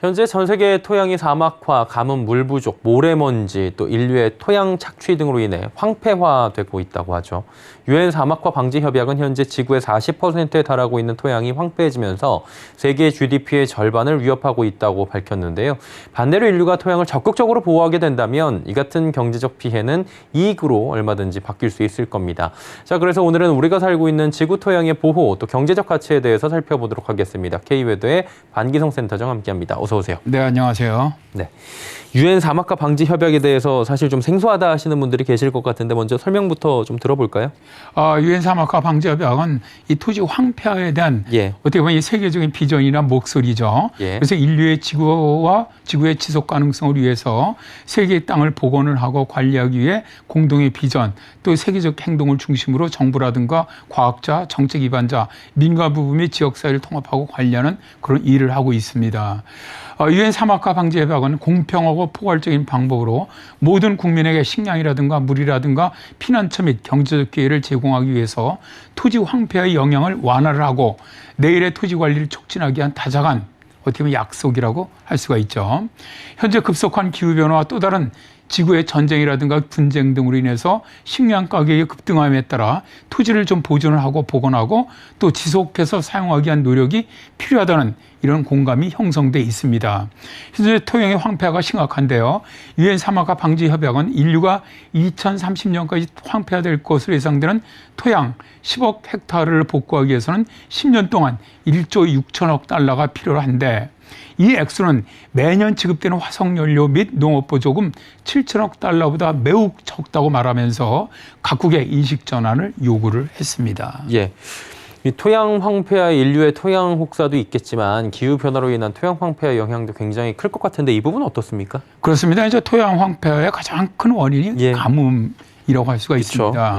현재 전 세계 토양이 사막화, 가뭄, 물 부족, 모래먼지, 또 인류의 토양 착취 등으로 인해 황폐화되고 있다고 하죠. 유엔 사막화 방지 협약은 현재 지구의 40%에 달하고 있는 토양이 황폐해지면서 세계 GDP의 절반을 위협하고 있다고 밝혔는데요. 반대로 인류가 토양을 적극적으로 보호하게 된다면 이 같은 경제적 피해는 이익으로 얼마든지 바뀔 수 있을 겁니다. 자, 그래서 오늘은 우리가 살고 있는 지구 토양의 보호, 또 경제적 가치에 대해서 살펴보도록 하겠습니다. K웨더의 반기성 센터장 함께합니다. 어서 오세요. 네, 안녕하세요. 네. 유엔 사막화 방지 협약에 대해서 사실 좀 생소하다 하시는 분들이 계실 것 같은데 먼저 설명부터 좀 들어볼까요? 유엔 사막화 방지 협약은 이 토지 황폐화에 대한 어떻게 보면 이 세계적인 비전이나 목소리죠. 그래서 인류의 지구와 지구의 지속 가능성을 위해서 세계의 땅을 복원을 하고 관리하기 위해 공동의 비전, 또 세계적 행동을 중심으로 정부라든가 과학자, 정책 기반자, 민간 부분 및 지역사회를 통합하고 관리하는 그런 일을 하고 있습니다. 유엔 사막화 방지 협약은 공평하고 포괄적인 방법으로 모든 국민에게 식량이라든가 물이라든가 피난처 및 경제적 기회를 제공하기 위해서 토지 황폐화의 영향을 완화를 하고 내일의 토지 관리를 촉진하기 위한 다자간 어떻게 보면 약속이라고 할 수가 있죠. 현재 급속한 기후변화와 또 다른 지구의 전쟁이라든가 분쟁 등으로 인해서 식량 가격이 급등함에 따라 토지를 좀 보존을 하고 복원하고 또 지속해서 사용하기 위한 노력이 필요하다는 이런 공감이 형성돼 있습니다. 현재 토양의 황폐화가 심각한데요. 유엔 사막화 방지 협약은 인류가 2030년까지 황폐화될 것으로 예상되는 토양 10억 헥타르를 복구하기 위해서는 10년 동안 1조 6천억 달러가 필요한데 이 액수는 매년 지급되는 화석연료 및 농업보조금 7천억 달러보다 매우 적다고 말하면서 각국의 인식 전환을 요구를 했습니다. 예. 이 토양 황폐화, 인류의 토양 혹사도 있겠지만 기후 변화로 인한 토양 황폐화 영향도 굉장히 클 것 같은데 이 부분은 어떻습니까? 그렇습니다. 이제 토양 황폐화의 가장 큰 원인이 가뭄이라고 할 수가 있습니다.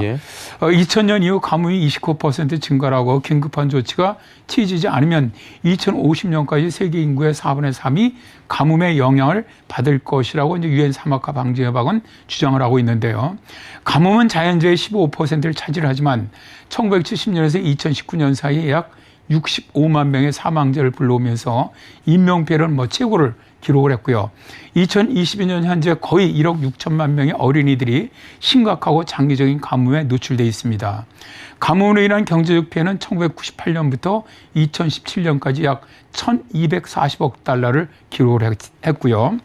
2000년 이후 가뭄이 29% 증가라고 긴급한 조치가 취해지지 않으면 2050년까지 세계 인구의 4분의 3이 가뭄의 영향을 받을 것이라고 이제 유엔 사막화 방지 협약은 주장을 하고 있는데요. 가뭄은 자연재해의 15%를 차지하지만 1970년에서 2019년 사이에 약 65만 명의 사망자를 불러오면서 인명피해는 최고를 기록을 했고요. 2022년 현재 거의 1억 6천만 명의 어린이들이 심각하고 장기적인 가뭄에 노출돼 있습니다. 가뭄으로 인한 경제적 피해는 1998년부터 2017년까지 약 1,240억 달러를 기록을 했고요.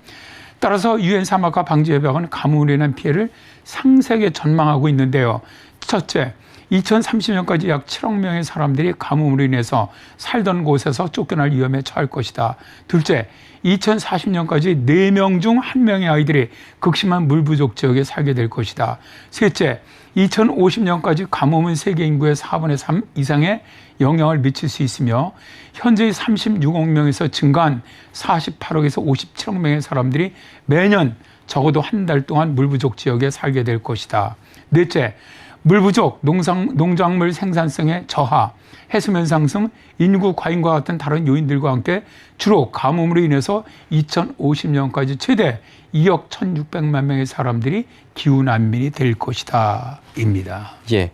따라서 유엔 사막화 방지 협약은 가뭄으로 인한 피해를 상세하게 전망하고 있는데요. 첫째, 2030년까지 약 7억 명의 사람들이 가뭄으로 인해서 살던 곳에서 쫓겨날 위험에 처할 것이다. 둘째, 2040년까지 4명 중 1명의 아이들이 극심한 물 부족 지역에 살게 될 것이다. 셋째, 2050년까지 가뭄은 세계 인구의 4분의 3 이상의 영향을 미칠 수 있으며 현재의 36억 명에서 증가한 48억에서 57억 명의 사람들이 매년 적어도 한 달 동안 물 부족 지역에 살게 될 것이다. 넷째, 물 부족, 농작물 생산성의 저하, 해수면 상승, 인구 과잉과 같은 다른 요인들과 함께 주로 가뭄으로 인해서 2050년까지 최대 2억 1,600만 명의 사람들이 기후 난민이 될 것이다. 입니다. 예.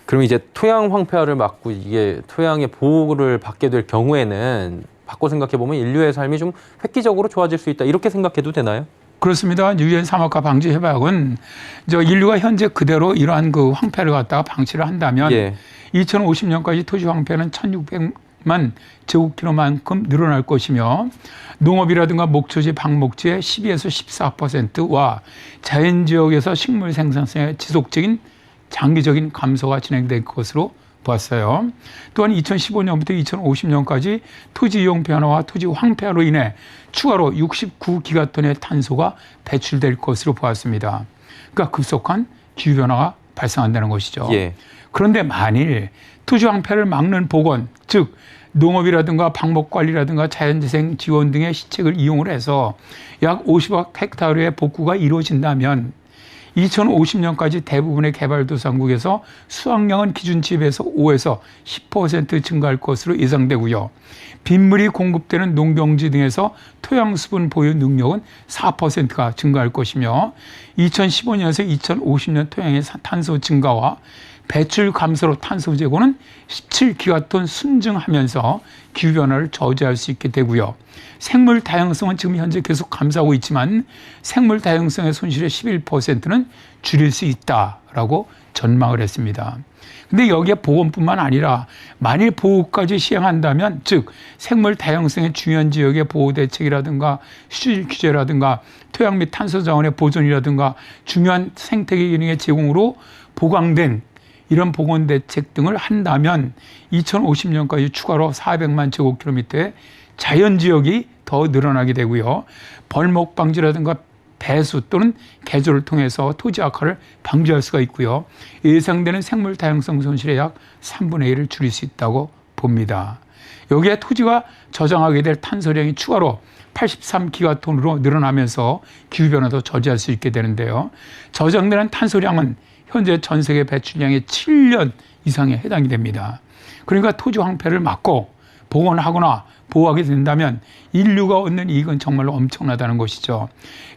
그럼 이제 토양 황폐화를 막고 이게 토양의 보호를 받게 될 경우에는 바꿔 생각해 보면 인류의 삶이 좀 획기적으로 좋아질 수 있다. 이렇게 생각해도 되나요? 그렇습니다. 유엔 사막화 방지 협약은 인류가 현재 그대로 이러한 그 황폐를 갖다가 방치를 한다면 2050년까지 토지 황폐는 1,600만 제곱킬로만큼 늘어날 것이며 농업이라든가 목초지, 방목지의 12에서 14%와 자연지역에서 식물 생산성의 지속적인 장기적인 감소가 진행될 것으로 보았어요. 또한 2015년부터 2050년까지 토지 이용 변화와 토지 황폐화로 인해 추가로 69기가톤의 탄소가 배출될 것으로 보았습니다. 그러니까 급속한 기후변화가 발생한다는 것이죠. 그런데 만일 토지 황폐를 막는 복원, 즉 농업이라든가 방목관리라든가 자연재생 지원 등의 시책을 이용을 해서 약 50억 헥타르의 복구가 이루어진다면 2050년까지 대부분의 개발도상국에서 수확량은 기준치에 비해서 5에서 10% 증가할 것으로 예상되고요. 빗물이 공급되는 농경지 등에서 토양 수분 보유 능력은 4%가 증가할 것이며 2015년에서 2050년 토양의 탄소 증가와 배출 감소로 탄소 재고는 17기가톤 순증하면서 기후변화를 저지할 수 있게 되고요. 생물 다양성은 지금 현재 계속 감소하고 있지만 생물 다양성의 손실의 11%는 줄일 수 있다라고 전망을 했습니다. 근데 여기에 보건뿐만 아니라 만일 보호까지 시행한다면, 즉 생물 다양성의 중요한 지역의 보호 대책이라든가 수질 규제라든가 토양 및 탄소 자원의 보존이라든가 중요한 생태계 기능의 제공으로 보강된 이런 보건 대책 등을 한다면 2050년까지 추가로 400만 제곱킬로미터의 자연 지역이 더 늘어나게 되고요. 벌목 방지라든가 배수 또는 개조를 통해서 토지 악화를 방지할 수가 있고요. 예상되는 생물 다양성 손실의 약 3분의 1을 줄일 수 있다고 봅니다. 여기에 토지가 저장하게 될 탄소량이 추가로 83기가톤으로 늘어나면서 기후변화도 저지할 수 있게 되는데요. 저장되는 탄소량은 현재 전 세계 배출량의 7년 이상에 해당이 됩니다. 그러니까 토지 황폐를 막고 복원하거나 보호하게 된다면 인류가 얻는 이익은 정말로 엄청나다는 것이죠.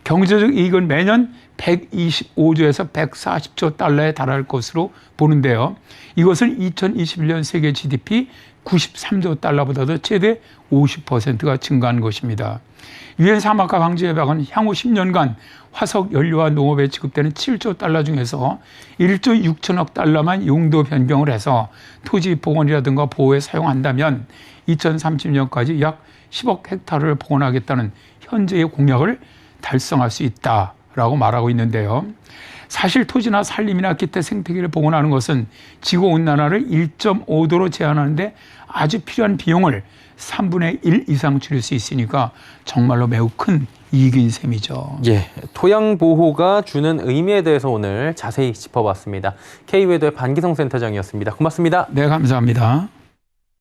경제적 이익은 매년 125조에서 140조 달러에 달할 것으로 보는데요. 이것은 2021년 세계 GDP 93조 달러보다도 최대 50%가 증가한 것입니다. 유엔 사막화 방지 협약은 향후 10년간 화석 연료와 농업에 지급되는 7조 달러 중에서 1조 6천억 달러만 용도 변경을 해서 토지 복원이라든가 보호에 사용한다면 2030년까지 약 10억 헥타르를 복원하겠다는 현재의 공약을 달성할 수 있다라고 말하고 있는데요. 사실 토지나 산림이나 기타 생태계를 복원하는 것은 지구온난화를 1.5도로 제한하는데 아주 필요한 비용을 3분의 1 이상 줄일 수 있으니까 정말로 매우 큰 이익인 셈이죠. 예, 토양 보호가 주는 의미에 대해서 오늘 자세히 짚어봤습니다. K외도의 반기성 센터장이었습니다. 고맙습니다. 네, 감사합니다.